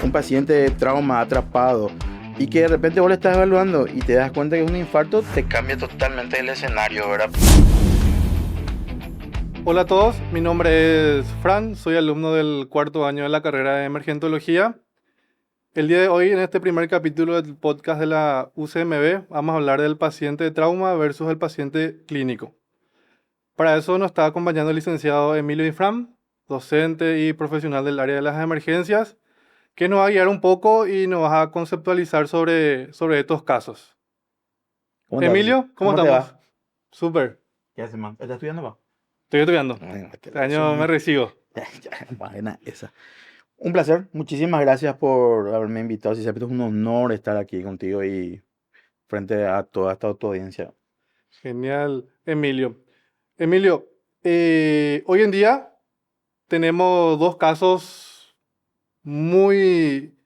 un paciente de trauma atrapado y que de repente vos le estás evaluando y te das cuenta que es un infarto, te cambia totalmente el escenario, ¿verdad? Hola a todos, mi nombre es Fran, soy alumno del cuarto año de la carrera de Emergentología. El día de hoy, en este primer capítulo del podcast de la UCMB, vamos a hablar del paciente de trauma versus el paciente clínico. Para eso nos está acompañando el licenciado Emilio Infram, docente y profesional del área de las emergencias, que nos va a guiar un poco y nos va a conceptualizar sobre estos casos. ¿Cómo te va, socio? Emilio, ¿cómo ¿Cómo te estamos? va? Súper, ¿Qué haces, man? ¿Estás estudiando, va? estoy estudiando. Bueno, Este año me recibo. Buena esa. Un placer, muchísimas gracias por haberme invitado. Si siempre es un honor estar aquí contigo y frente a toda esta tu audiencia. Genial, Emilio. Emilio, hoy en día tenemos dos casos muy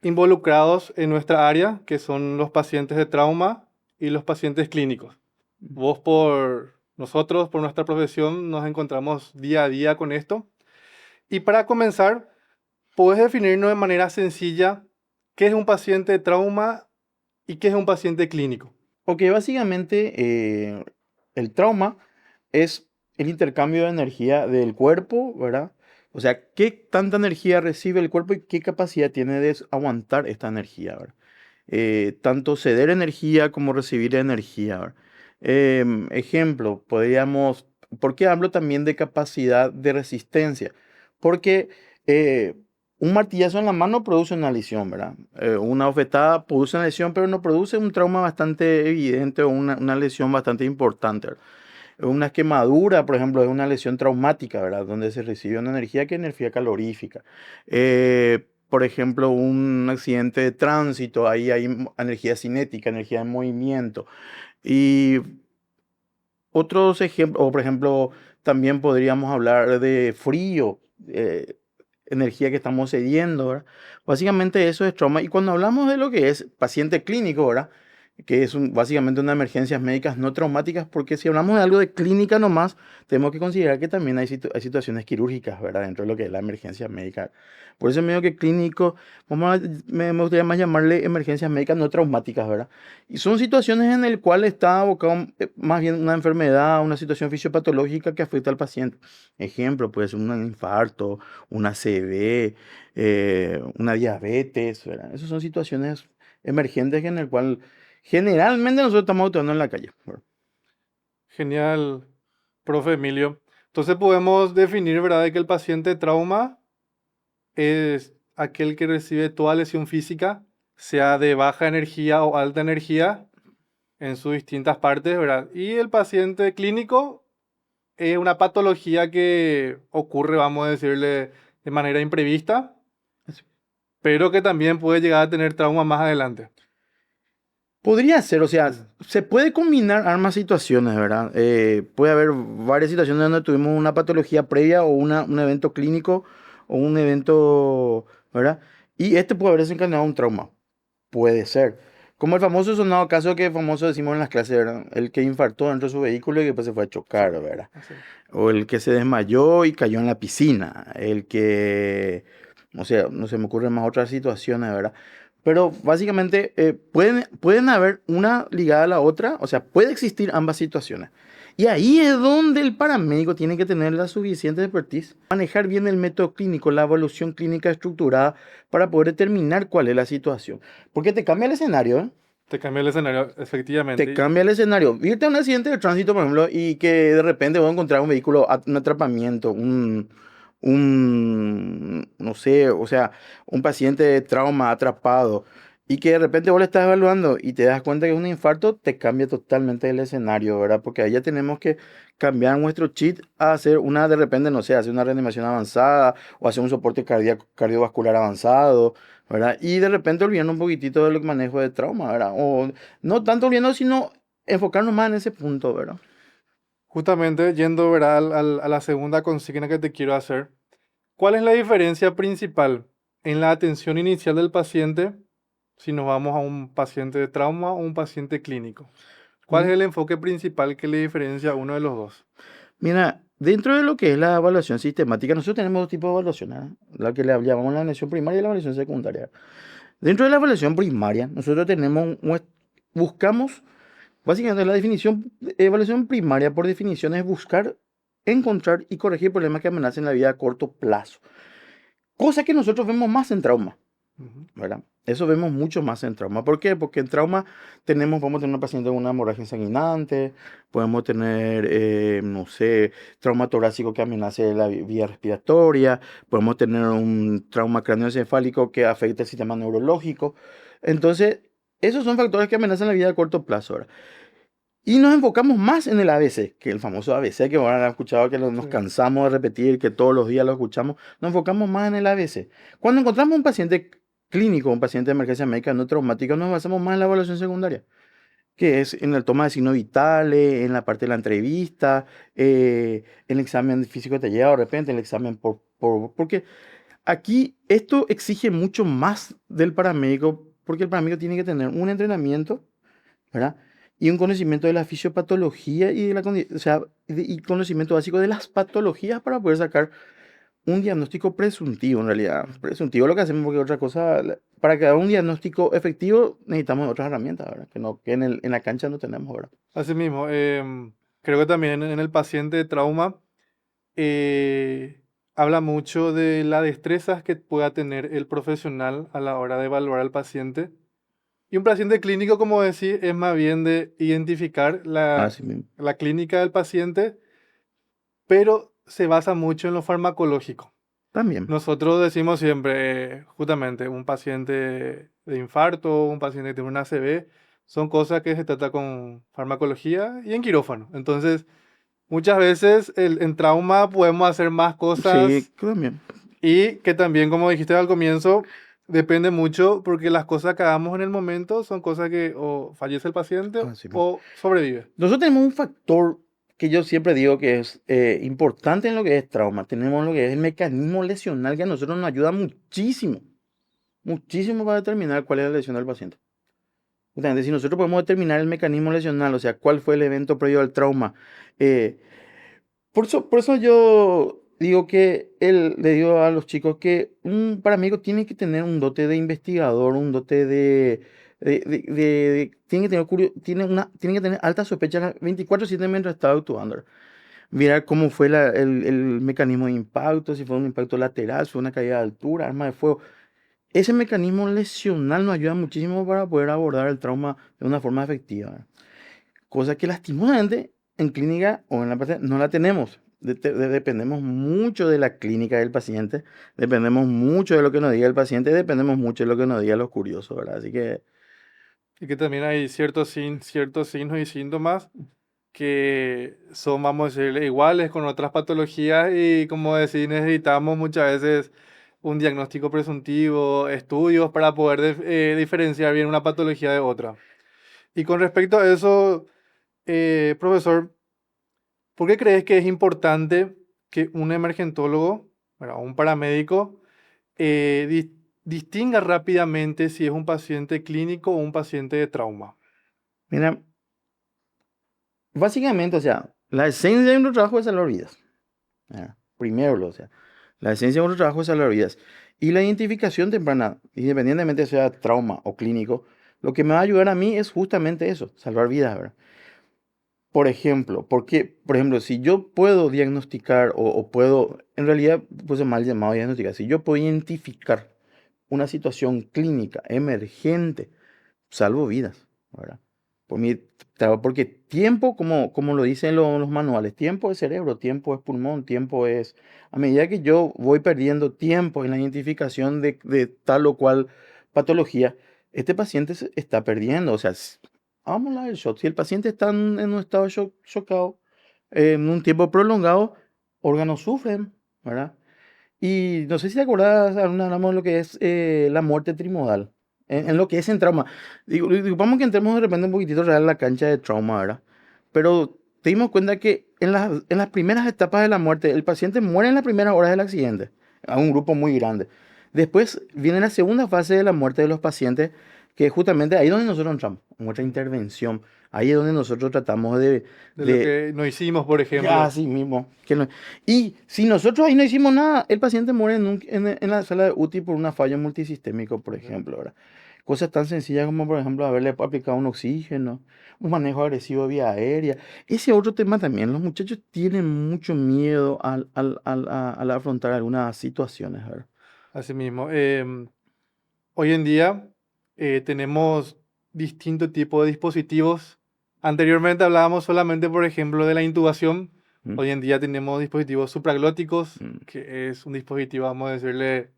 involucrados en nuestra área, que son los pacientes de trauma y los pacientes clínicos. Nosotros, por nuestra profesión, nos encontramos día a día con esto. Y para comenzar, ¿puedes definirnos de manera sencilla qué es un paciente de trauma y qué es un paciente clínico? Ok, básicamente el trauma es el intercambio de energía del cuerpo, ¿verdad? O sea, qué tanta energía recibe el cuerpo y qué capacidad tiene de aguantar esta energía, ¿verdad? Tanto ceder energía como recibir energía, ¿verdad? Ejemplo, ¿por qué hablo también de capacidad de resistencia? Porque eh, un martillazo en la mano produce una lesión, ¿verdad? Una bofetada produce una lesión, pero no produce un trauma bastante evidente o una lesión bastante importante, ¿verdad? Una quemadura, por ejemplo, es una lesión traumática, ¿verdad? Donde se recibe una energía que es energía calorífica. Por ejemplo, un accidente de tránsito, ahí hay energía cinética, energía de movimiento. Y otros ejemplos, o por ejemplo, también podríamos hablar de frío, energía que estamos cediendo, ¿verdad? Básicamente eso es trauma. Y cuando hablamos de lo que es paciente clínico, ¿verdad? Que es básicamente una emergencias médicas no traumáticas, porque si hablamos de algo de clínica nomás, tenemos que considerar que también hay situaciones quirúrgicas, ¿verdad? Dentro de lo que es la emergencia médica. Por eso medio que clínico, me gustaría más llamarle emergencias médicas no traumáticas, ¿verdad? Y son situaciones en las cuales está abocado más bien una enfermedad, una situación fisiopatológica que afecta al paciente. Ejemplo, puede ser un infarto, una ACV, una diabetes, ¿verdad? Esas son situaciones emergentes en el cual generalmente nosotros estamos actuando en la calle, ¿verdad? Genial, profe Emilio. Entonces podemos definir, ¿verdad?, de que el paciente de trauma es aquel que recibe toda lesión física, sea de baja energía o alta energía, en sus distintas partes, ¿verdad? Y el paciente clínico es una patología que ocurre, vamos a decirle, de manera imprevista, Así. pero que también puede llegar a tener trauma más adelante. Podría ser, o sea, Mm. se puede combinar ambas situaciones, ¿verdad? Puede haber varias situaciones donde tuvimos una patología previa o un evento clínico o un evento, ¿verdad? Y este puede haber desencadenado un trauma. Puede ser. Como el famoso sonado caso que famoso decimos en las clases, ¿verdad? El que infartó dentro de su vehículo y después se fue a Sí, chocar, ¿verdad? así. O el que se desmayó y cayó en la piscina. El que, o sea, no se me ocurren más otras situaciones, ¿verdad? Pero básicamente pueden haber una ligada a la otra, o sea, puede existir ambas situaciones. Y ahí es donde el paramédico tiene que tener la suficiente expertise, manejar bien el método clínico, la evaluación clínica estructurada para poder determinar cuál es la situación. Porque te cambia el escenario, ¿eh? Te cambia el escenario, Te efectivamente. cambia el escenario. Irte a un accidente de tránsito, por ejemplo, y que de repente vas a encontrar un vehículo, un atrapamiento, no sé, o sea, un paciente de trauma atrapado, y que de repente vos le estás evaluando y te das cuenta que es un infarto, te cambia totalmente el escenario, ¿verdad? Porque ahí ya tenemos que cambiar nuestro cheat a hacer una, de repente, no sé, hacer una reanimación avanzada o hacer un soporte cardiovascular avanzado, ¿verdad? Y de repente olvidando un poquitito del manejo de trauma, ¿verdad? O no tanto olvidando, sino enfocarnos más en ese punto, ¿verdad? Justamente yendo, ¿verdad?, a la segunda consigna que te quiero hacer. ¿Cuál es la diferencia principal en la atención inicial del paciente si nos vamos a un paciente de trauma o un paciente clínico? ¿Cuál es Un- el enfoque principal que le diferencia a uno de los dos? Mira, dentro de lo que es la evaluación sistemática, nosotros tenemos dos tipos de evaluaciones, ¿eh? La que le llamamos la evaluación primaria y la evaluación secundaria. Dentro de la evaluación primaria, nosotros buscamos, básicamente la definición, evaluación primaria por definición es buscar, encontrar y corregir problemas que amenacen la vida a corto plazo. Cosa que nosotros vemos más en trauma, Ujú. ¿verdad? Eso vemos mucho más en trauma. ¿Por qué? Porque en trauma podemos tener una paciente con una hemorragia sanguinante, podemos tener, no sé, trauma torácico que amenace la vía respiratoria, podemos tener un trauma craneoencefálico que afecta el sistema neurológico. Entonces, esos son factores que amenazan la vida a corto plazo, ¿verdad? Y nos enfocamos más en el ABC, que el famoso ABC, que ahora han escuchado, que nos Sí. cansamos de repetir, que todos los días lo escuchamos. Nos enfocamos más en el ABC. Cuando encontramos un paciente clínico, un paciente de emergencia médica no traumática, nos basamos más en la evaluación secundaria, que es en el toma de signos vitales, en la parte de la entrevista, el examen físico detallado, de repente, el examen porque aquí esto exige mucho más del paramédico, porque el paramédico tiene que tener un entrenamiento, ¿verdad? Y un conocimiento de la fisiopatología y o sea, y conocimiento básico de las patologías para poder sacar un diagnóstico presuntivo, en realidad. Presuntivo es lo que hacemos, porque otra cosa, para que haga un diagnóstico efectivo necesitamos otras herramientas, ¿verdad? Que en la cancha no tenemos, ¿verdad? Asimismo, creo que también en el paciente de trauma eh, habla mucho de las destrezas que pueda tener el profesional a la hora de evaluar al paciente. Y un paciente clínico, como decís, es más bien de identificar Así mismo. la clínica del paciente, pero se basa mucho en lo farmacológico. También. Nosotros decimos siempre, justamente, un paciente de infarto, un paciente que tiene una ACV, son cosas que se trata con farmacología y en quirófano. Entonces, muchas veces en trauma podemos hacer más Sí, cosas también. y que también, como dijiste al comienzo, depende mucho porque las cosas que hagamos en el momento son cosas que o fallece el paciente Así mismo. o sobrevive. Nosotros tenemos un factor que yo siempre digo que es importante en lo que es trauma. Tenemos lo que es el mecanismo lesional que a nosotros nos ayuda muchísimo, muchísimo para determinar cuál es la lesión del paciente. Justamente, si nosotros podemos determinar el mecanismo lesional, o sea, cuál fue el evento previo al trauma, eh, por eso yo digo le digo a los chicos que un paramédico tiene que tener un dote de investigador, un dote tiene que tener, tiene que tener alta sospecha 24/7 mientras está actuando. Mirar cómo fue el mecanismo de impacto, si fue un impacto lateral, si fue una caída de altura, arma de fuego. Ese mecanismo lesional nos ayuda muchísimo para poder abordar el trauma de una forma efectiva. Cosa que lastimosamente en clínica o en la parte no la tenemos. Dependemos mucho de la clínica del paciente, dependemos mucho de lo que nos diga el paciente, dependemos mucho de lo que nos digan los curiosos, ¿verdad? Así que, Y que también hay ciertos signos y síntomas que son, vamos a decir, iguales con otras patologías y como decir, necesitamos muchas veces un diagnóstico presuntivo, estudios para poder diferenciar bien una patología de otra. Y con respecto a eso, profesor, ¿por qué crees que es importante que un emergentólogo, bueno, un paramédico, distinga rápidamente si es un paciente clínico o un paciente de trauma? mira, básicamente, o sea, la esencia de nuestro trabajo es salvar vidas. Primero, o sea, la esencia de nuestro trabajo es salvar vidas. Y la identificación temprana, independientemente sea trauma o clínico, lo que me va a ayudar a mí es justamente eso, salvar vidas, ¿verdad? Por ejemplo, si yo puedo diagnosticar o puedo, en realidad, pues es mal llamado diagnosticar, si yo puedo identificar una situación clínica emergente, salvo vidas, ¿verdad? Porque tiempo, como lo dicen los manuales, tiempo es cerebro, tiempo es pulmón, a medida que yo voy perdiendo tiempo en la identificación de tal o cual patología, este paciente se está perdiendo. O sea, vamos a hablar del shock. Si el paciente está en un estado chocado, en un tiempo prolongado, órganos sufren, ¿verdad? Y no sé si te acordás, hablamos de lo que es la muerte trimodal, en lo que es en trauma. Vamos que entremos de repente un poquitito real en la cancha de trauma, ¿verdad? Pero te dimos cuenta que en las primeras etapas de la muerte, el paciente muere en las primeras horas del accidente, a un grupo muy grande. Después viene la segunda fase de la muerte de los pacientes, que justamente ahí es donde nosotros entramos, en nuestra intervención. Ahí es donde nosotros tratamos de, De lo de que no hicimos, por ya, ejemplo. así mismo. Y si nosotros ahí no hicimos nada, el paciente muere en la sala de UTI por una falla multisistémico, por Ujú. ejemplo, ¿verdad? Cosas tan sencillas como, por ejemplo, haberle aplicado un oxígeno, un manejo agresivo de vía aérea. Ese otro tema también, los muchachos tienen mucho miedo al afrontar algunas situaciones, ¿verdad? Así mismo. Hoy en día tenemos distintos tipos de dispositivos. Anteriormente hablábamos solamente, por ejemplo, de la intubación. Mm, Hoy en día tenemos dispositivos supraglóticos, mm. que es un dispositivo, vamos a decirle,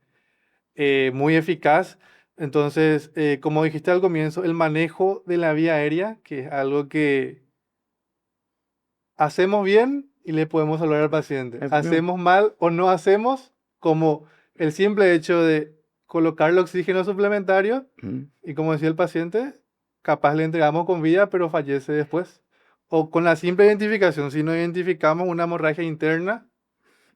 muy eficaz. Entonces, como dijiste al comienzo, el manejo de la vía aérea, que es algo que hacemos bien y le podemos salvar al paciente. Así mismo. Hacemos mal o no hacemos, como el simple hecho de colocar el oxígeno suplementario Mm, y como decía el paciente, capaz le entregamos con vida, pero fallece después. O con la simple identificación, si no identificamos una hemorragia interna,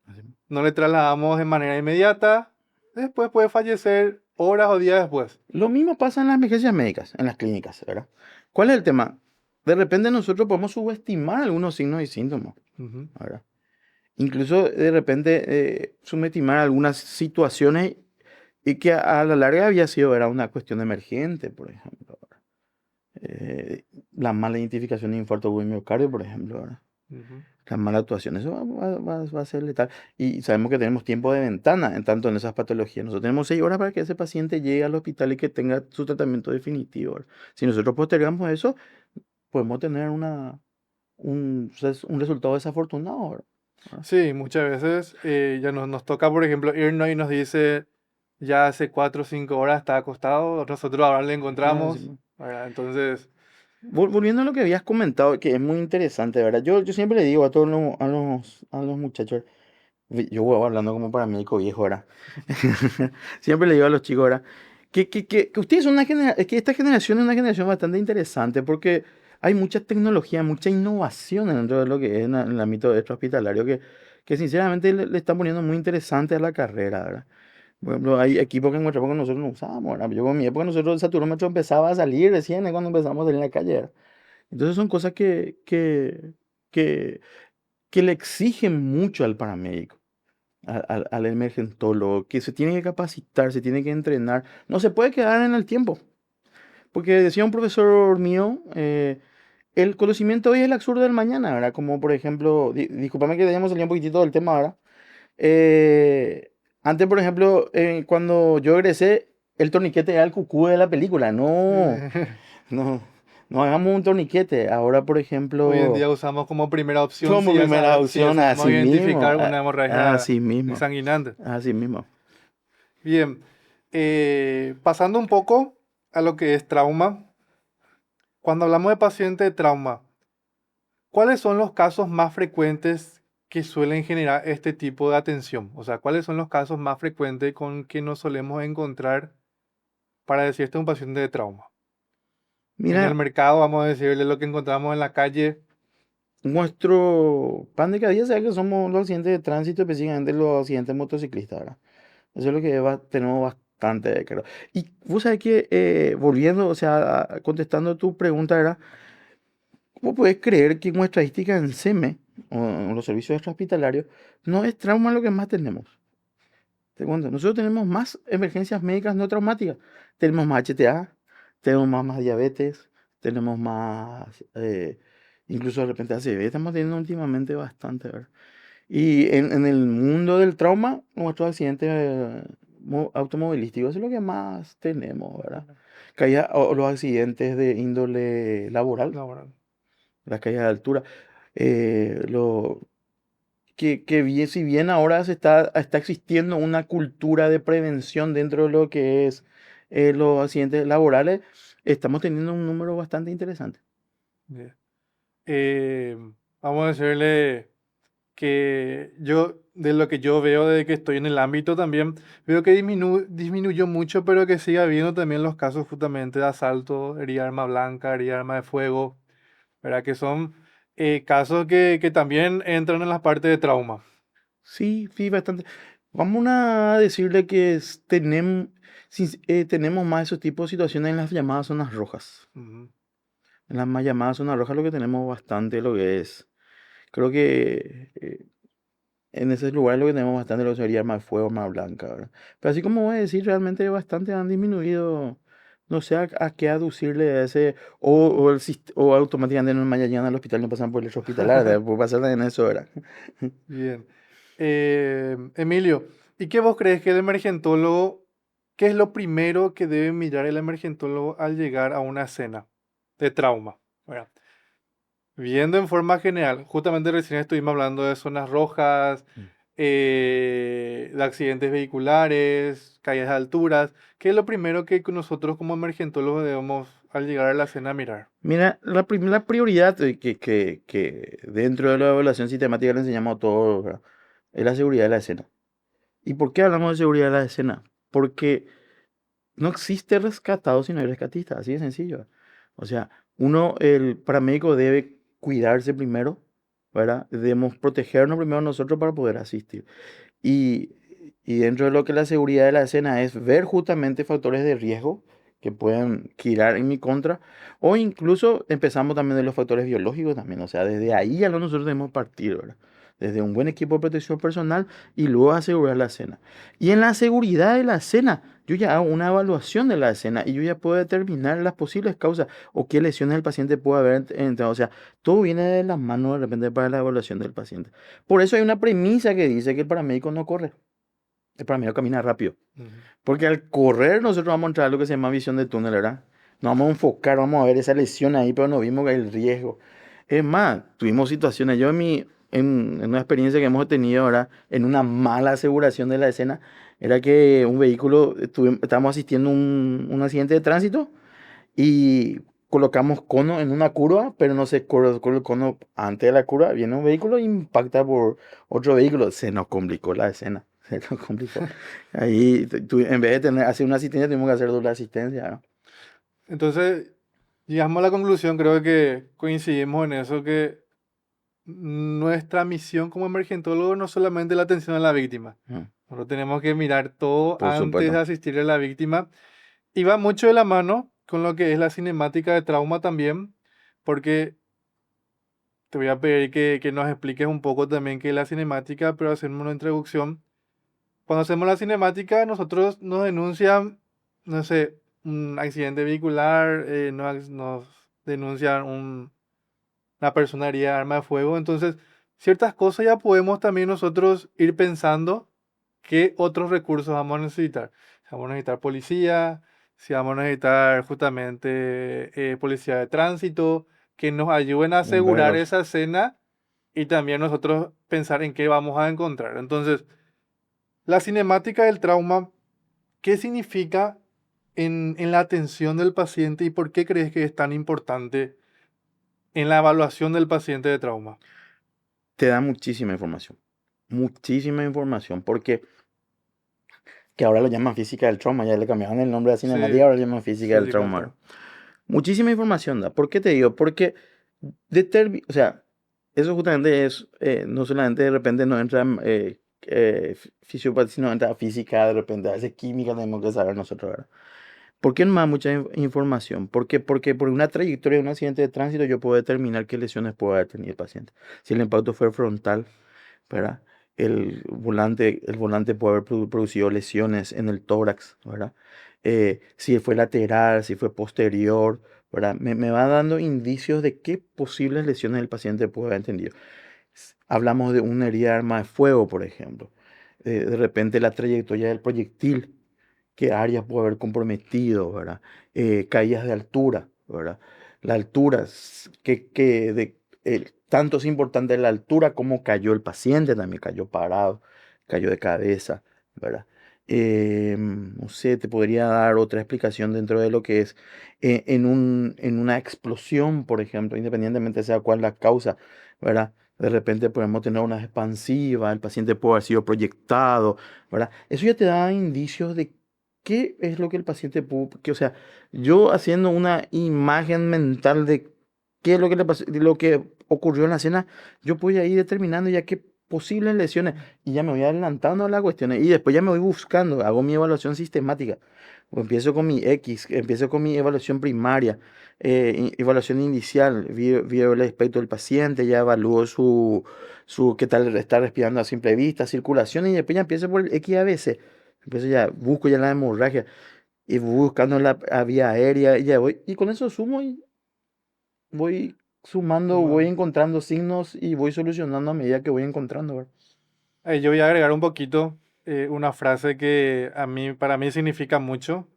así mismo. no le trasladamos de manera inmediata, después puede fallecer horas o días después. Lo mismo pasa en las emergencias médicas, en las clínicas, ¿verdad? ¿Cuál es el tema? De repente nosotros podemos subestimar algunos signos y síntomas, Ujú. ¿verdad? Incluso de repente subestimar algunas situaciones y que a la larga había sido era una cuestión emergente, por ejemplo, ¿verdad? La mala identificación de infarto agudo de miocardio, por ejemplo, ¿verdad? Ujú. La mala actuación, eso va a ser letal. Y sabemos que tenemos tiempo de ventana en tanto en esas patologías. Nosotros tenemos 6 horas para que ese paciente llegue al hospital y que tenga su tratamiento definitivo, ¿verdad? Si nosotros postergamos eso, podemos tener un resultado desafortunado, ¿verdad? ¿verdad? Sí, muchas veces ya nos toca, por ejemplo, irnos y nos dice, ya hace 4 o 5 horas está acostado, nosotros ahora le Así encontramos, mismo. ¿verdad? Entonces, Volviendo a lo que habías comentado, que es muy interesante, ¿verdad? Yo siempre le digo a todos a los muchachos, yo voy hablando como para médico viejo, ¿verdad? Siempre le digo a los chicos, ¿verdad? Que ustedes son que esta generación es una generación bastante interesante porque hay mucha tecnología, mucha innovación dentro de lo que es en el ámbito extrahospitalario que sinceramente le están poniendo muy interesante a la carrera, ¿verdad? Por ejemplo, hay equipos que en nuestra época nosotros no usábamos, ¿verdad? Yo con mi época nosotros el saturómetro empezaba a salir recién cuando empezamos a salir en la calle, ¿verdad? Entonces son cosas que, que le exigen mucho al paramédico, al emergentólogo, que se tiene que capacitar, se tiene que entrenar, no se puede quedar en el tiempo, porque decía un profesor mío, el conocimiento hoy es el absurdo del mañana, ¿verdad? Como por ejemplo, discúlpame que hayamos salido un poquitito del tema, ¿verdad? Eh, Antes, por ejemplo, cuando yo egresé, el torniquete era el cucú de la película, no, no, no hagamos un torniquete, ahora por hoy en ejemplo... día usamos como primera opción Como primera si ya opción, sabemos así mismo, identificar una hemorragia así mismo, sanguinante. así mismo. Bien, pasando un poco a lo que es trauma, cuando hablamos de paciente de trauma, ¿cuáles son los casos más frecuentes que suelen generar este tipo de atención? O sea, ¿cuáles son los casos más frecuentes con que nos solemos encontrar para decir este es un paciente de trauma? En el Mira, mercado, vamos a decirle lo que encontramos en la calle. nuestro pan de cada día sabe que somos los accidentes de tránsito, específicamente los accidentes motociclistas, ¿verdad? Eso es lo que tenemos bastante, creo. Y vos sabés que, volviendo, o sea, contestando tu pregunta, ¿verdad? ¿Cómo puedes creer que nuestra estadística en SEME, o en los servicios extrahospitalarios, no es trauma lo que más tenemos? Te cuento, nosotros tenemos más emergencias médicas no traumáticas. Tenemos más HTA, tenemos más diabetes, tenemos más, incluso de repente ACV, estamos teniendo últimamente bastante, ¿verdad? Y en el mundo del trauma, nuestros accidentes automovilísticos es lo que más tenemos, ¿verdad? Caída, o los accidentes de índole laboral, No, bueno, las caídas de altura. Lo, que bien, si bien ahora está existiendo una cultura de prevención dentro de lo que es los accidentes laborales, estamos teniendo un número bastante interesante. bien. Eh, vamos a decirle que yo, de lo que yo veo de que estoy en el ámbito también, veo que disminuyó mucho, pero que sigue habiendo también los casos justamente de asalto, herida de arma blanca, herida de arma de fuego, ¿verdad? Que son casos que también entran en la parte de trauma. Sí, sí, bastante. Vamos a decirle que tenemos, Sí, tenemos más esos tipos de situaciones en las llamadas zonas rojas. Ujú. En las más llamadas zonas rojas lo que tenemos bastante lo que es. Creo que en ese lugar lo que tenemos bastante lo que sería arma de fuego, arma blanca, ¿verdad? Pero así como voy a decir, realmente bastante han disminuido. No sé a qué aducirle a ese. O automáticamente no mañana al hospital no pasan por el hecho hospitalar, ¿verdad? Puede pasar en eso, ¿verdad? Bien. Emilio, ¿y qué vos crees que el emergentólogo, qué es lo primero que debe mirar el emergentólogo al llegar a una escena de trauma? ¿Verdad? Viendo en forma general, justamente recién estuvimos hablando de zonas rojas, Mm. de accidentes vehiculares, caídas de alturas. ¿Qué es lo primero que nosotros como emergentólogos debemos al llegar a la escena mirar? Mira, la primera prioridad que dentro de la evaluación sistemática le enseñamos a todos, ¿verdad? Es la seguridad de la escena. ¿Y por qué hablamos de seguridad de la escena? Porque no existe rescatado si no hay rescatista, así de sencillo. O sea, el paramédico debe cuidarse primero, ¿verdad? Debemos protegernos primero nosotros para poder asistir. Y, y dentro de lo que la seguridad de la escena es ver justamente factores de riesgo que pueden girar en mi contra, o incluso empezamos también de los factores biológicos también, o sea, desde ahí ya nosotros debemos partir, ¿verdad? Desde un buen equipo de protección personal y luego asegurar la escena. Y en la seguridad de la escena, yo ya hago una evaluación de la escena y yo ya puedo determinar las posibles causas o qué lesiones el paciente puede haber entrado. O sea, todo viene de las manos de repente para la evaluación del paciente. Por eso hay una premisa que dice que el paramédico no corre, el paramédico camina rápido. Ujú. Porque al correr nosotros vamos a entrar a lo que se llama visión de túnel, ¿verdad? Nos vamos a enfocar, vamos a ver esa lesión ahí, pero no vimos que hay el riesgo. Es más, tuvimos situaciones, en una experiencia que hemos tenido, ¿verdad? En una mala aseguración de la escena, era que un vehículo, estábamos asistiendo a un accidente de tránsito y colocamos cono en una curva, pero no se colocó el cono antes de la curva. Viene un vehículo e impacta por otro vehículo. Se nos complicó la escena. Se nos complicó. Ahí, en vez de hacer una asistencia, tuvimos que hacer doble asistencia, ¿no? Entonces, llegamos a la conclusión, creo que coincidimos en eso, que nuestra misión como emergentólogo no es solamente la atención a la víctima. Mm, Nosotros tenemos que mirar todo por antes de supuesto. asistir a la víctima. Y va mucho de la mano con lo que es la cinemática de trauma también, porque te voy a pedir que nos expliques un poco también qué es la cinemática, pero hacemos una introducción. Cuando hacemos la cinemática, nosotros nos denuncian, no sé, un accidente vehicular, nos denuncian una persona herida de arma de fuego. Entonces, ciertas cosas ya podemos también nosotros ir pensando qué otros recursos vamos a necesitar. Si vamos a necesitar policía, si vamos a necesitar justamente policía de tránsito, que nos ayuden a asegurar Bomberos. esa escena y también nosotros pensar en qué vamos a encontrar. Entonces, la cinemática del trauma, ¿qué significa en la atención del paciente y por qué crees que es tan importante en la evaluación del paciente de trauma? Te da muchísima información. Muchísima información. Porque que ahora lo llaman física del trauma. Ya le cambiaron el nombre a cinemática, Sí, ahora lo llaman física del física del trauma, trauma. ¿no? Muchísima información da. ¿Por qué te digo? Porque o sea, eso justamente es, no solamente de repente no entra fisiopatía, sino entra física, de repente a veces química tenemos que saber nosotros, ¿verdad? ¿Por qué no más mucha información? ¿Por qué? Porque por una trayectoria de un accidente de tránsito yo puedo determinar qué lesiones puede haber tenido el paciente. Si el impacto fue frontal, ¿verdad? El volante puede haber producido lesiones en el tórax, ¿verdad? Si fue lateral, si fue posterior, ¿verdad? Me va dando indicios de qué posibles lesiones el paciente puede haber tenido. Hablamos de una herida de arma de fuego, por ejemplo. De repente la trayectoria del proyectil, qué áreas puede haber comprometido, ¿verdad? Caídas de altura, ¿verdad? La altura, tanto es importante la altura como cayó el paciente, también cayó parado, cayó de cabeza, ¿verdad? No sé, te podría dar otra explicación dentro de lo que es en una explosión, por ejemplo, independientemente sea cuál la causa, ¿verdad? De repente podemos tener una expansiva, el paciente puede haber sido proyectado, ¿verdad? Eso ya te da indicios de qué es lo que el paciente pudo, o sea, yo haciendo una imagen mental de qué es lo que le pasó, de lo que ocurrió en la escena, yo voy a ir determinando ya qué posibles lesiones y ya me voy adelantando a las cuestiones y después ya me voy buscando, hago mi evaluación sistemática. O empiezo con mi X, empiezo con mi evaluación primaria, evaluación inicial, veo el aspecto del paciente, ya evalúo qué tal está respirando a simple vista, circulación y después ya empiezo por el XABC. Empiezo ya, busco ya la hemorragia y voy buscando la vía aérea y ya voy, y con eso sumo y voy sumando, voy Bueno, encontrando signos y voy solucionando a medida que voy encontrando, ¿verdad? yo voy a agregar un poquito una frase que para mí significa mucho,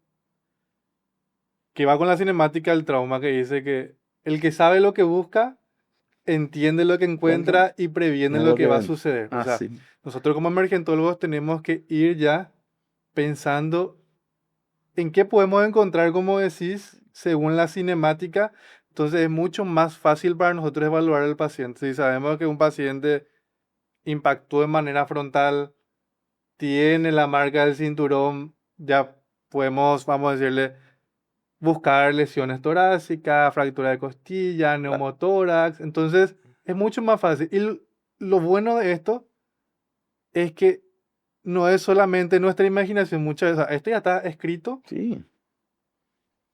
que va con la cinemática del trauma que dice que el que sabe lo que busca, entiende lo que Encuentra, encuentra y previene es lo lo que que va a ven. suceder. O sea, Así. nosotros como emergentólogos tenemos que ir ya pensando en qué podemos encontrar, como decís, según la cinemática. Entonces es mucho más fácil para nosotros evaluar al paciente. Si sabemos que un paciente impactó de manera frontal, tiene la marca del cinturón, ya podemos, vamos a decirle, buscar lesiones torácicas, fractura de costilla, Claro. neumotórax. Entonces es mucho más fácil. Y lo bueno de esto es que no es solamente nuestra imaginación. Muchas veces esto ya está escrito Sí,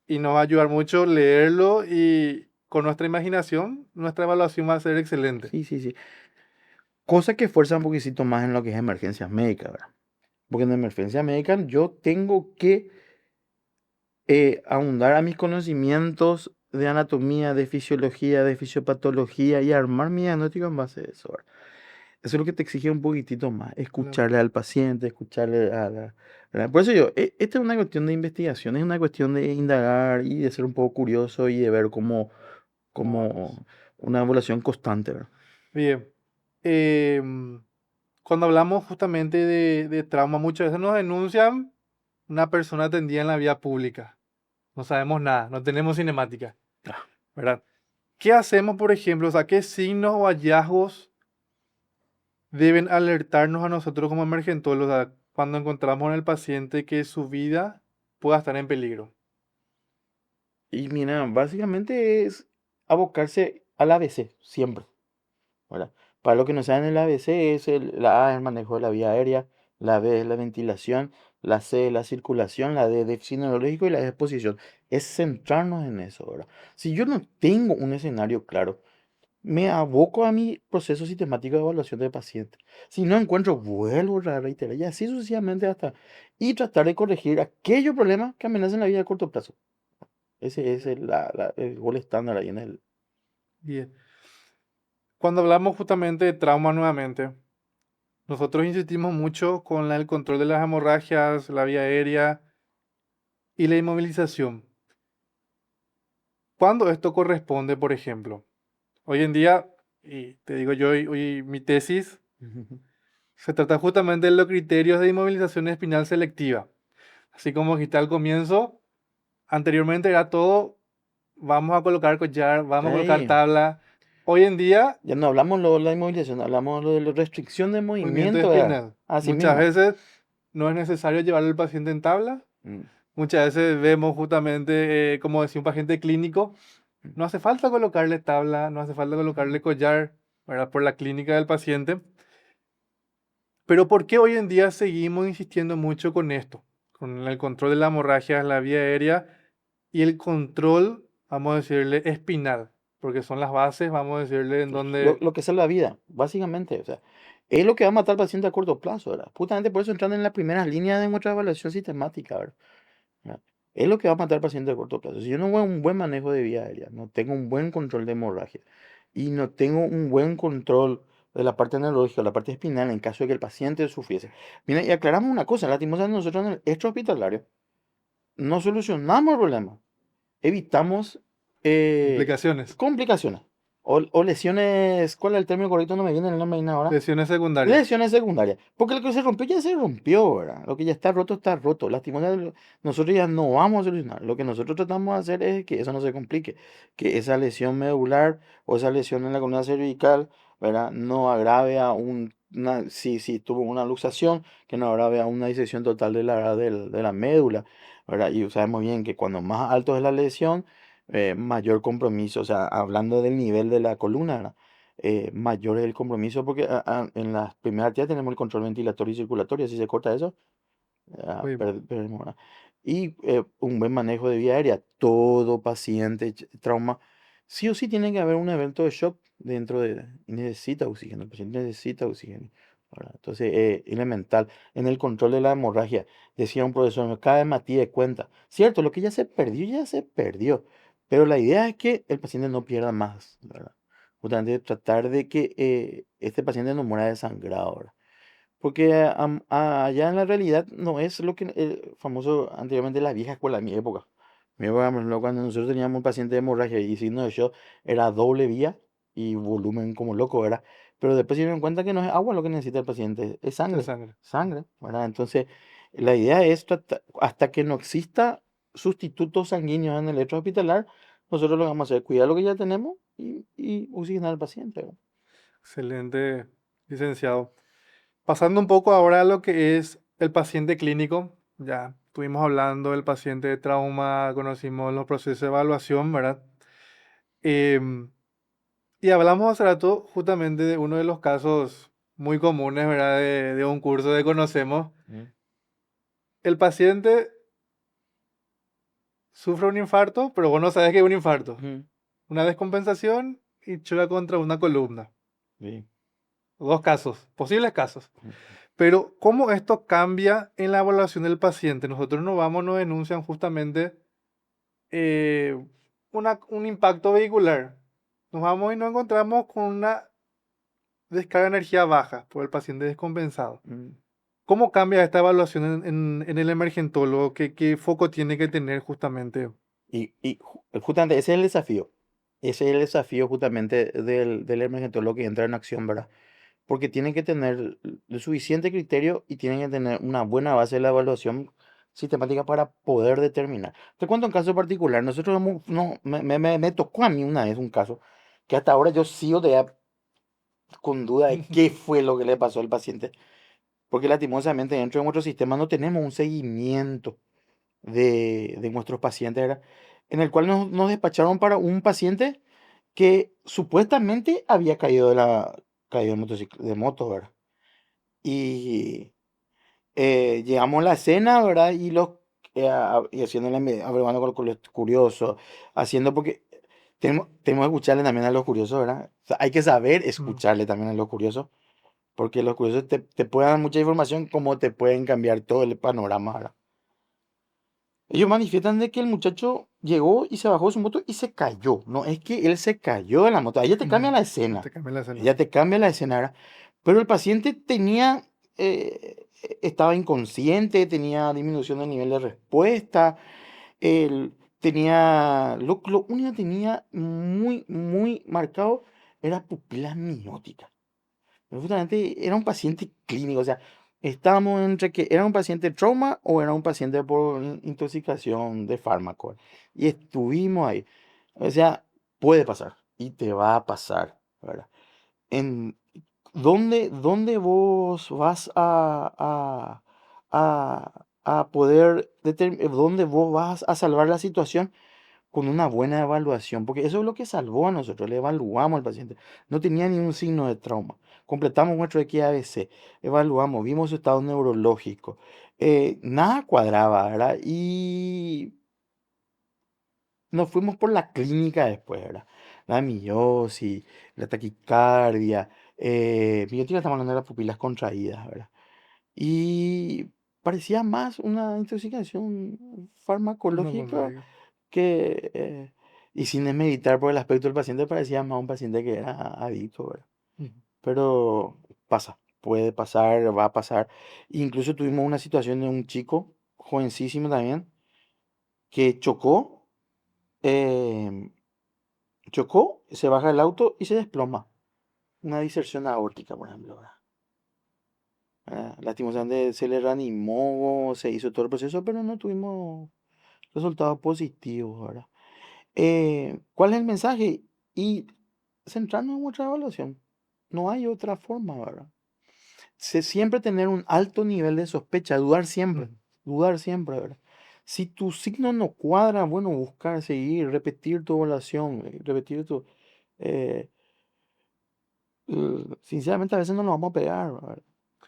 y nos va a ayudar mucho leerlo y con nuestra imaginación nuestra evaluación va a ser excelente. sí, sí, sí. Cosa que fuerza un poquitito más en lo que es emergencias médicas, ¿verdad? Porque en emergencia médica yo tengo que ahondar a mis conocimientos de anatomía, de fisiología, de fisiopatología y armar mi diagnóstico en base a eso, ¿verdad? Eso es lo que te exige un poquitito más, Claro. escucharle al paciente, escucharle a la... ¿verdad? Por eso yo, esta es una cuestión de investigación, es una cuestión de indagar y de ser un poco curioso y de ver ¿Cómo vamos? como una evaluación constante, ¿verdad? Bien. Em, Cuando hablamos justamente de trauma, muchas veces nos denuncian una persona atendida en la vía pública. No sabemos nada, no tenemos cinemática, Ah, ¿verdad? ¿Qué hacemos, por ejemplo? O sea, ¿qué signos o hallazgos deben alertarnos a nosotros como emergentólogos, o sea, cuando encontramos en el paciente que su vida pueda estar en peligro? y mira, básicamente es abocarse al ABC, siempre, ¿verdad? Para los que no saben, el ABC es la A es el manejo de la vía aérea, la B es la ventilación, la C es la circulación, la D es déficit neurológico y la E es exposición. Es centrarnos en eso, ¿verdad? Si yo no tengo un escenario claro, me aboco a mi proceso sistemático de evaluación de paciente. Si no encuentro, vuelvo a reiterar y así sucesivamente hasta y tratar de corregir aquellos problemas que amenazan la vida a corto plazo. Ese es el gol estándar ahí en el... Bien. Cuando hablamos justamente de trauma nuevamente, nosotros insistimos mucho con el control de las hemorragias, la vía aérea y la inmovilización. ¿Cuándo esto corresponde, por ejemplo? Hoy en día, y te digo yo, hoy mi tesis se trata justamente de los criterios de inmovilización espinal selectiva. Así como dijiste al comienzo, anteriormente era todo, vamos a colocar collar, vamos a colocar Sí, tabla. Hoy en día, ya no hablamos lo de la inmovilización, hablamos lo de la restricción de movimiento movimiento, ¿verdad? espinal. Así Muchas mismo. veces no es necesario llevar al paciente en tabla. Mm, Muchas veces vemos justamente, como decía un paciente clínico, mm. no hace falta colocarle tabla, no hace falta colocarle collar, ¿verdad? Por la clínica del paciente. Pero ¿por qué hoy en día seguimos insistiendo mucho con esto? Con el control de la hemorragia en la vía aérea y el control, vamos a decirle, espinal, porque son las bases, vamos a decirle, en donde... Lo que salva la vida, básicamente. O sea, es lo que va a matar al paciente a corto plazo, ¿verdad? Justamente por eso entran en las primeras líneas de nuestra evaluación sistemática, ¿verdad? ¿Verdad? Es lo que va a matar al paciente a corto plazo. Si yo no hago un buen manejo de vía aérea, no tengo un buen control de hemorragia y no tengo un buen control de la parte neurológica, la parte espinal, en caso de que el paciente sufriese. Mira, y aclaramos una cosa, lastimosamente nosotros en el extrahospitalario no solucionamos el problema, evitamos Complicaciones, complicaciones o lesiones, ¿cuál es el término correcto? No me viene el nombre ahí ahora. lesiones secundarias. Lesiones secundarias. Porque lo que se rompió ya se rompió, ¿verdad? Lo que ya está roto está roto. Lastimosamente, nosotros ya no vamos a solucionar. Lo que nosotros tratamos de hacer es que eso no se complique. Que esa lesión medular o esa lesión en la columna cervical, ¿verdad? No agrave a si tuvo una luxación, que no agrave a una disección total de la médula, ¿verdad? Y sabemos bien que cuando más alto es la lesión, mayor compromiso. O sea, hablando del nivel de la columna, ¿verdad? mayor es el compromiso, porque en las primeras actividades tenemos el control ventilatorio y circulatorio, si se corta eso, Uy, perdemos, ¿verdad? Y un buen manejo de vía aérea. Todo paciente trauma, sí o sí tiene que haber un evento de shock dentro de... y necesita oxígeno, el paciente necesita oxígeno, ¿verdad? Entonces, elemental. En el control de la hemorragia, decía un profesor, cada vez más de cuenta. Cierto, lo que ya se perdió. Pero la idea es que el paciente no pierda más, ¿verdad? Justamente tratar de que este paciente no muera desangrado, ¿verdad? Porque allá en la realidad no es lo que el famoso anteriormente la vieja escuela, en mi época. Mi época, por ejemplo, cuando nosotros teníamos un paciente de hemorragia y signo de shock, era doble vía y volumen como loco, ¿verdad? Pero después se dieron cuenta que no es agua lo que necesita el paciente, es de sangre, sangre. sangre, ¿verdad? Entonces, la idea es hasta que no exista sustitutos sanguíneos en el lecho hospitalar, nosotros lo que vamos a hacer, cuidar lo que ya tenemos y oxigenar al paciente, ¿verdad? Excelente, licenciado. Pasando un poco ahora a lo que es el paciente clínico, ya estuvimos hablando del paciente de trauma, conocimos los procesos de evaluación, ¿verdad? Em, y hablamos hace rato justamente de uno de los casos muy comunes, ¿verdad? De un curso de Conocemos. Mm, El paciente sufre un infarto, pero vos no sabes que es un infarto. ujú, Una descompensación y choca contra una columna. sí, Dos casos, posibles casos. ujú, Pero, ¿cómo esto cambia en la evaluación del paciente? Nosotros nos vamos, nos denuncian justamente eh, un impacto vehicular. Nos vamos y nos encontramos con una descarga de energía baja por el paciente descompensado. mm. ¿Cómo cambia esta evaluación en el emergentólogo? ¿Qué foco tiene que tener justamente? Justamente ese es el desafío. Ese es el desafío justamente del emergentólogo que entra en acción, ¿verdad? Porque tienen que tener el suficiente criterio y tienen que tener una buena base de la evaluación sistemática para poder determinar. Te cuento un caso particular. Nosotros no, me tocó a mí una vez un caso que hasta ahora yo sigo todavía con duda de qué fue lo que le pasó al paciente. Porque lastimosamente dentro de nuestro sistema no tenemos un seguimiento de nuestros pacientes, ¿verdad? En el cual nos despacharon para un paciente que supuestamente había caído de moto, ¿verdad? Y llegamos a la escena, ¿verdad? Y haciendo averiguando con los curiosos, haciendo porque tenemos que escucarle también a los curiosos, ¿verdad? O sea, hay que saber Mm, escucharle también a los curiosos, porque los curiosos te pueden dar mucha información como te pueden cambiar todo el panorama, ¿verdad? Ellos manifiestan de que el muchacho llegó y se bajó de su moto y se cayó. No es que él se cayó de la moto. Ahí ya te cambia la te escena. cambia la escena. Ya te cambia la escena, ¿verdad? Pero el paciente estaba inconsciente, tenía disminución del nivel de respuesta. Él lo único que tenía muy, muy marcado era pupilas minióticas. Pero justamente era un paciente clínico, o sea, estábamos entre que era un paciente trauma o era un paciente por intoxicación de fármaco. Y estuvimos ahí. O sea, puede pasar y te va a pasar, ¿verdad? En, ¿dónde vos vas a poder dónde vos vas a salvar la situación? Con una buena evaluación, porque eso es lo que salvó a nosotros, le evaluamos al paciente. No tenía ni un signo de trauma. Completamos nuestro EQI-ABC, evaluamos, vimos su estado neurológico. Nada cuadraba, ¿verdad? Y nos fuimos por la clínica después, ¿verdad? La miosis, la taquicardia, miosis, estamos hablando de las pupilas contraídas, ¿verdad? Y parecía más una intoxicación farmacológica Farmacológico. que, y sin desmeditar por el aspecto del paciente, parecía más un paciente que era adicto, ¿verdad? Ujú. Pero pasa, puede pasar, va a pasar. Incluso tuvimos una situación de un chico, jovencísimo también, que em, chocó, se baja del auto y se desploma. Una diserción aórtica, por ejemplo, ¿verdad? Lastimosamente se le reanimó, se hizo todo el proceso, pero no tuvimos resultados positivos, ¿verdad? ¿Cuál es el mensaje? Y centrarnos en nuestra evaluación. No hay otra forma, ¿verdad? Siempre tener un alto nivel de sospecha, Ujú. dudar siempre, ¿verdad? Si tu signo no cuadra, bueno, buscar, seguir, repetir tu evaluación, repetir tu... eh, sinceramente a veces no nos vamos a pegar, ¿verdad?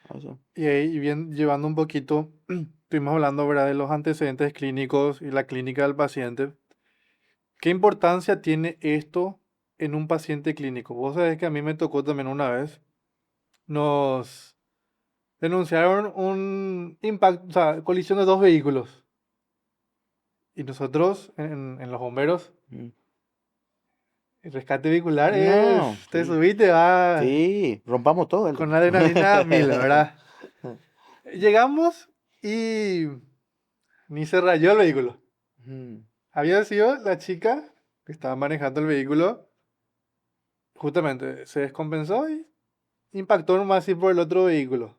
O sea, Y ahí bien, llevando un poquito, estuvimos hablando, ¿verdad?, de los antecedentes clínicos y la clínica del paciente. ¿Qué importancia tiene esto en un paciente clínico? Vos sabés que a mí me tocó también una vez. Nos denunciaron un impacto, o sea, colisión de dos vehículos. Y nosotros, en los bomberos, mm. el rescate vehicular No, es, te sí, subís, te vas sí, rompamos todo el con tema. adrenalina a mil, ¿verdad? Llegamos y ni se rayó el vehículo. Mm, Había sido la chica que estaba manejando el vehículo, justamente se descompensó y impactó nomás así por el otro vehículo.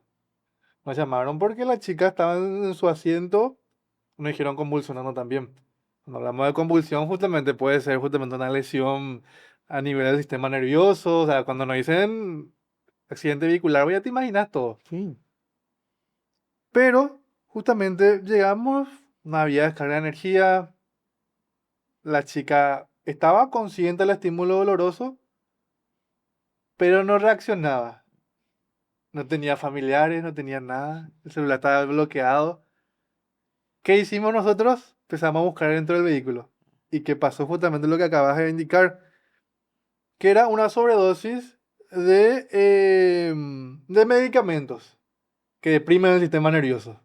Nos llamaron porque la chica estaba en su asiento, nos dijeron convulsionando también. Cuando hablamos de convulsión, justamente puede ser justamente una lesión a nivel del sistema nervioso. O sea, cuando nos dicen accidente vehicular, pues ya te imaginas todo. sí, Pero justamente llegamos, no había descarga de energía, la chica estaba consciente del estímulo doloroso, pero no reaccionaba. No tenía familiares, no tenía nada, el celular estaba bloqueado. ¿Qué hicimos nosotros? Empezamos a buscar dentro del vehículo. ¿Y qué pasó? Justamente lo que acabas de indicar, que era una sobredosis de medicamentos que deprimen el sistema nervioso.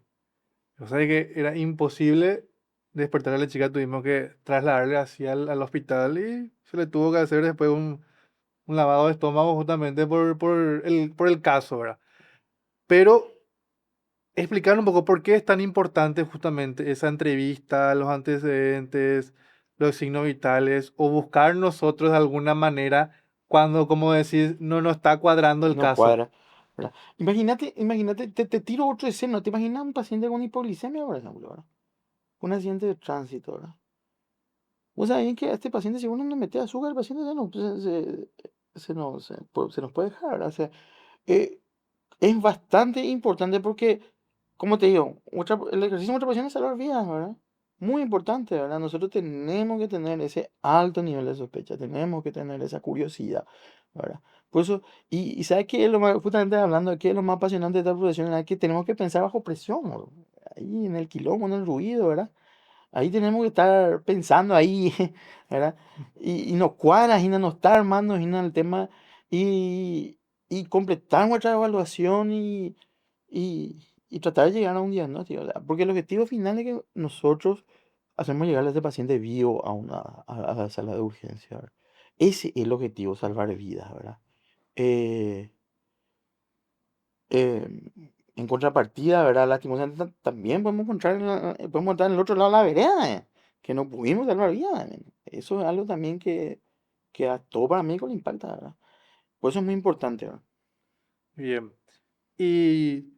O sea que era imposible despertar a la chica, tuvimos que trasladarle así al hospital y se le tuvo que hacer después un lavado de estómago justamente por el caso, ¿verdad? Pero explicar un poco por qué es tan importante justamente esa entrevista, los antecedentes, los signos vitales, o buscar nosotros de alguna manera cuando, como decís, no nos está cuadrando el no caso. cuadra, ¿verdad? Imagínate, te tiro otro escenario. ¿Te imaginas un paciente con hipoglicemia, por ejemplo, ¿verdad? Un accidente de tránsito, ¿verdad? Vos sabés que a este paciente, si uno no le mete azúcar, el paciente se nos puede dejar, ¿verdad? O sea, eh, es bastante importante porque, como te digo, el ejercicio de otra pasión es salvar vidas, ¿verdad? Muy importante, ¿verdad? Nosotros tenemos que tener ese alto nivel de sospecha, tenemos que tener esa curiosidad, ¿verdad? Por eso, ¿sabes qué es lo más, justamente hablando de qué es lo más apasionante de esta profesión? Es que tenemos que pensar bajo presión, ¿verdad? Ahí en el quilombo, en el ruido, ¿verdad? Ahí tenemos que estar pensando ahí, ¿verdad? Y nos cuadra, y nos está armando, y el tema, y, y completar nuestra evaluación y tratar de llegar a un diagnóstico, ¿verdad? Porque el objetivo final es que nosotros hacemos llegar a ese paciente vivo a la sala de urgencia, ¿verdad? Ese es el objetivo, salvar vidas, ¿verdad? Eh, eh, en contrapartida, ¿verdad? Lastimosamente también podemos encontrar podemos estar en el otro lado de la vereda, que no pudimos salvar vidas. Eso es algo también que a todo para mí con impacta, ¿verdad? Por eso es muy importante, ¿verdad? Bien. Y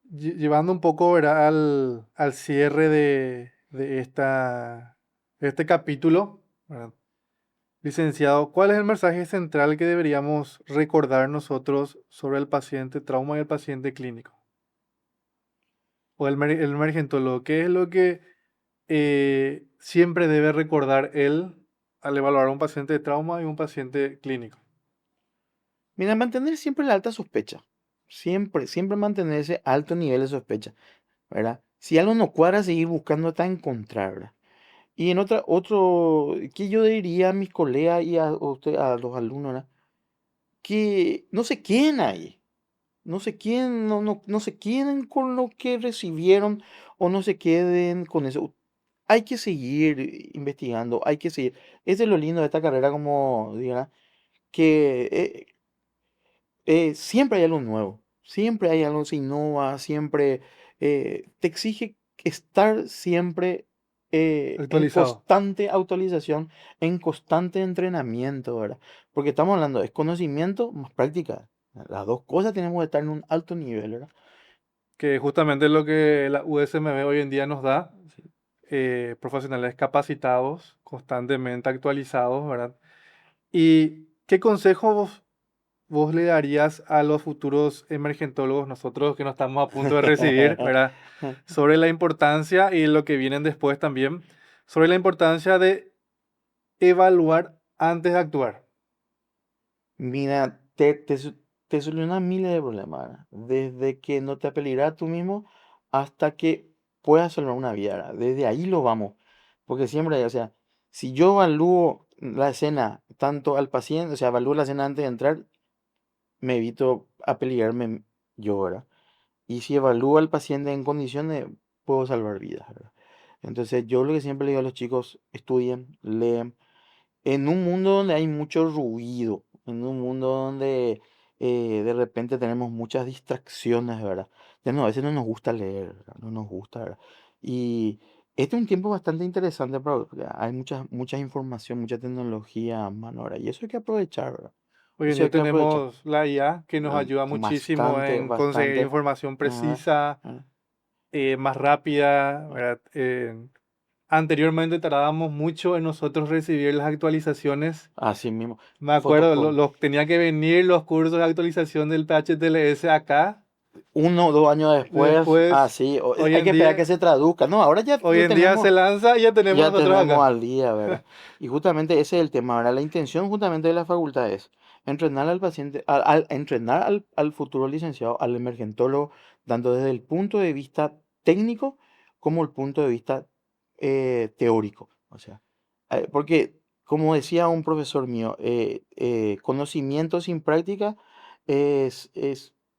llevando un poco, ¿verdad?, al cierre de este capítulo, ¿verdad? Licenciado, ¿cuál es el mensaje central que deberíamos recordar nosotros sobre el paciente trauma y el paciente clínico? O el emergentólogo, ¿qué es lo que siempre debe recordar él al evaluar a un paciente de trauma y un paciente clínico? Mira, mantener siempre la alta sospecha. Siempre mantener ese alto nivel de sospecha, ¿verdad? Si algo no cuadra, seguir buscando hasta encontrar, ¿verdad? Y en que yo diría a mis colegas y a los alumnos, ¿verdad? Que no se queden ahí. No se queden con lo que recibieron o no se queden con eso. Hay que seguir investigando, hay que seguir. Eso es lo lindo de esta carrera, como diga, que siempre hay algo nuevo, siempre hay algo que se innova, siempre te exige estar siempre en Actualizado. constante actualización, en constante entrenamiento, ¿verdad? Porque estamos hablando de conocimiento más práctica. Las dos cosas tenemos que estar en un alto nivel, ¿verdad? Que justamente es lo que la USMB hoy en día nos da, Sí. profesionales capacitados, constantemente actualizados, ¿verdad? ¿Y qué consejos vos le darías a los futuros emergentólogos, nosotros que nos estamos a punto de recibir, ¿verdad? Sobre la importancia y lo que vienen después también, sobre la importancia de evaluar antes de actuar? Mira, te soluciona miles de problemas, ¿verdad? Desde que no te apeligrás tú mismo hasta que puedas salvar una vida, ¿verdad? Desde ahí lo vamos. Porque siempre, o sea, si yo evalúo la escena tanto al paciente, o sea, evalúo la escena antes de entrar, me evito apeligrarme yo, ¿verdad? Y si evalúo al paciente en condiciones, puedo salvar vidas, ¿verdad? Entonces, yo lo que siempre le digo a los chicos, estudien, lean, en un mundo donde hay mucho ruido, en un mundo donde de repente tenemos muchas distracciones, ¿verdad? Ya no, a veces no nos gusta leer, ¿verdad? No nos gusta, ¿verdad? Y este es un tiempo bastante interesante, porque hay mucha información, mucha tecnología a mano, ¿verdad? Y eso hay que aprovechar, ¿verdad? Hoy en Eso día hay que aprovechar. tenemos la IA que nos ayuda muchísimo Bastante, en conseguir bastante. información Ajá, precisa, ajá, más rápida, ¿verdad? Anteriormente tardábamos mucho en nosotros recibir las actualizaciones. así mismo. Me acuerdo, Fotocopia. tenía que venir los cursos de actualización del PHTLS acá. 1 o 2 años después, Después, sí, hoy hay que en esperar que día, se traduzca. No, ahora ya hoy lo en día tenemos. se lanza y ya tenemos Ya nosotros tenemos acá. al día, ¿verdad? Y justamente ese es el tema, ¿verdad? La intención justamente de la facultad es entrenar al paciente, entrenar al futuro licenciado, al emergentólogo, tanto desde el punto de vista técnico como el punto de vista teórico. O sea, porque como decía un profesor mío, conocimiento sin práctica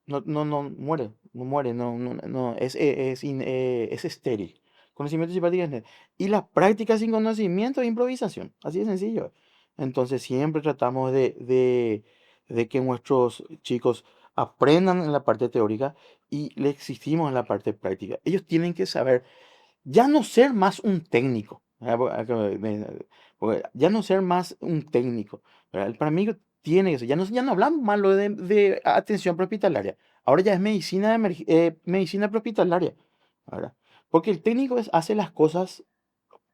no muere, no muere, no, es estéril. Conocimiento sin práctica es y la práctica sin conocimiento es improvisación, así de sencillo. Entonces siempre tratamos de que nuestros chicos aprendan en la parte teórica y le exigimos en la parte práctica. Ellos tienen que saber ya no ser más un técnico, ¿verdad? Porque ya no ser más un técnico, ¿verdad? El paramédico tiene que ser, ya no hablamos más lo de atención prehospitalaria, ahora ya es medicina prehospitalaria, ¿verdad? Porque el técnico hace las cosas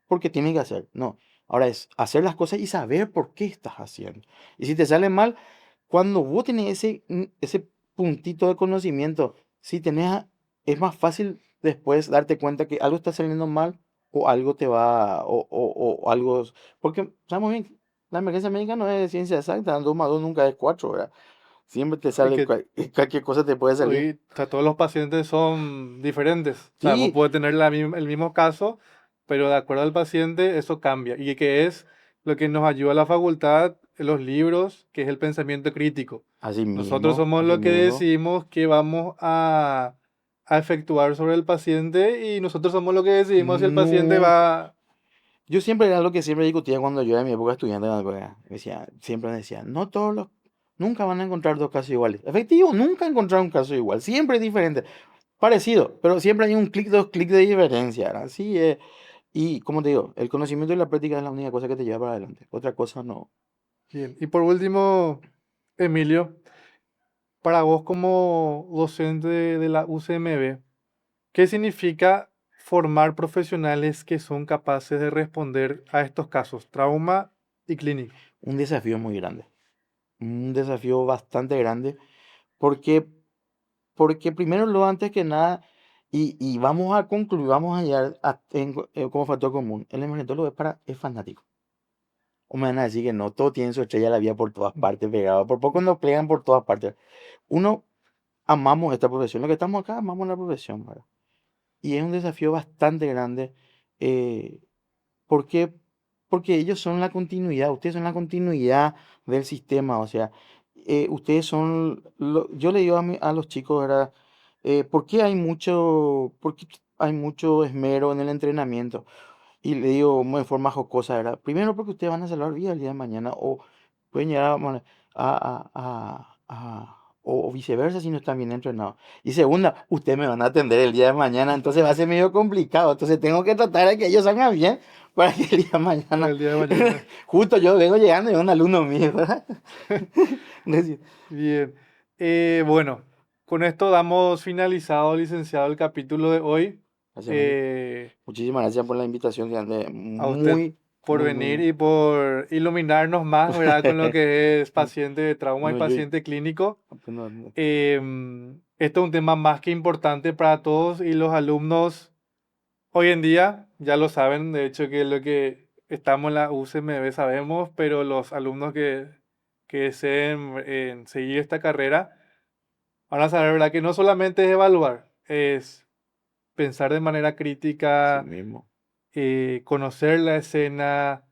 porque tiene que hacer. No, ahora es hacer las cosas y saber por qué estás haciendo. Y si te sale mal, cuando vos tenés ese puntito de conocimiento, si tenés, es más fácil después darte cuenta que algo está saliendo mal o algo te va, o algo, porque sabemos bien, la emergencia médica no es ciencia exacta, 2 más 2 nunca es 4, ¿verdad? Siempre te Y sale, que cualquier cosa te puede salir. hoy, o sea, todos los pacientes son diferentes. O sea, vos Sí, podés tener el mismo caso, pero de acuerdo al paciente eso cambia. Y que es lo que nos ayuda a la facultad, en los libros, que es el pensamiento crítico. Nosotros somos así los que mismo. decidimos qué vamos a efectuar sobre el paciente y nosotros somos los que decidimos si el paciente Nunca. va... Yo siempre era lo que siempre discutía cuando yo era en mi época estudiante, siempre me decía, no todos los, nunca van a encontrar dos casos iguales. Efectivo, nunca encontrar un caso igual, siempre es diferente, parecido, pero siempre hay un clic, 2 clics de diferencia, ¿verdad? Así es. Y como te digo, el conocimiento y la práctica es la única cosa que te lleva para adelante. Otra cosa no. Bien. Y por último, Emilio, para vos como docente de la UCMB, ¿qué significa formar profesionales que son capaces de responder a estos casos, trauma y clínico? Un desafío muy grande. Un desafío bastante grande. Porque, porque primero, lo antes que nada, y vamos a concluir, vamos a llegar como factor común. El emergentólogo es fanático. O me van a decir que no, todo tiene su estrella de la vida por todas partes, pegado. Por poco nos plegan por todas partes. Uno, amamos esta profesión. Lo que estamos acá, amamos la profesión, ¿verdad? Y es un desafío bastante grande. eh, ¿Por qué? Porque ellos son la continuidad, ustedes son la continuidad del sistema. O sea, ustedes son, yo le digo a los chicos, ¿verdad? ¿Por qué hay mucho esmero en el entrenamiento? Y le digo de forma jocosa, ¿verdad? Primero porque ustedes van a salvar vidas el día de mañana o pueden llegar o viceversa si no están bien entrenados. Y segunda, ustedes me van a atender el día de mañana, entonces va a ser medio complicado. Entonces tengo que tratar de que ellos salgan bien para que el día de Para mañana, el día de mañana. justo yo vengo llegando y un alumno mío, ¿verdad? Decía, Bien. Bueno, con esto damos finalizado, licenciado, el capítulo de hoy. gracias, Miguel. Eh, Muchísimas gracias por la invitación, que ande a usted muy, por muy, muy venir bien. y por iluminarnos más, ¿verdad? Con lo que es paciente de trauma y No, yo, paciente clínico. no, Esto es un tema más que importante para todos y los alumnos hoy en día ya lo saben, de hecho, que lo que estamos en la UCMB, sabemos, pero los alumnos que deseen seguir esta carrera van a saber, ¿verdad? Que no solamente es evaluar, es pensar de manera Así crítica, mismo. conocer la escena,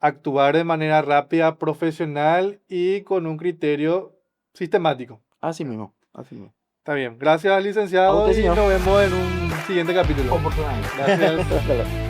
actuar de manera rápida, profesional y con un criterio sistemático. Así mismo. Así mismo. Está bien. Gracias, A licenciado, usted, y señor. nos vemos en un siguiente capítulo. Oportunamente. Gracias. Hasta luego.